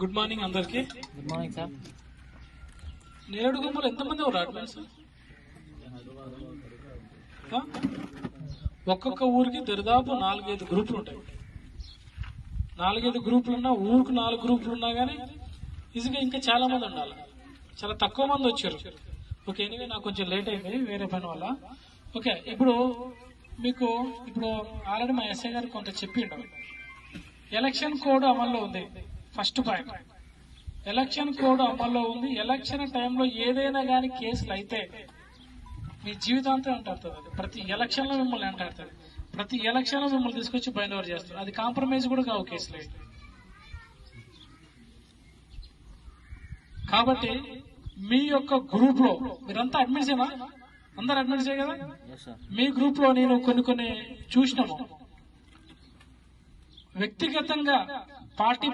Good morning అందరికి. Good morning sir. నేరేడు గుమ్మలు ఎంతమంది ఉన్నారు అడ్మిన్స్? ఒక్కొక్క ఊరికి దరిదాపు 4-5 గ్రూపులు ఉంటాయి. 4-5 గ్రూపులు ఉన్నా, ఊరికి 4 గ్రూపులు ఉన్నా కానీ ఈజీగా ఇంకా చాలా మంది ఉండాలి. చాలా తక్కువ మంది వచ్చారు. ఓకే, ఎనివే నాకు కొంచెం లేట్ అయింది వేరే పని వల్ల. ఓకే, ఇప్పుడు ఆల్రెడీ మా ఎస్ఐ గారు కొంత చెప్పిండు. ఎలక్షన్ కోడ్ అమల్లో ఉంది. ఫస్ట్ పాయింట్, ఎలక్షన్ కోడ్ అమల్లో ఉంది. ఎలక్షన్ టైంలో ఏదైనా కానీ కేసులు అయితే మీ జీవితాంతం అంటాడుతుంది. అది ప్రతి ఎలక్షన్ లో మిమ్మల్ని అంటాడుతుంది. ప్రతి ఎలక్షన్ లో మిమ్మల్ని తీసుకొచ్చి బైండ్ ఓవర్ చేస్తారు. అది కాంప్రమైజ్ కూడా కావు కేసులు. కాబట్టి మీ యొక్క గ్రూప్ లో మీరంతా అడ్మిట్సేనా? అందరు అడ్మిట్సే కదా? మీ గ్రూప్ లో నేను కొన్ని చూసినాము. వ్యక్తిగతంగా పార్టీ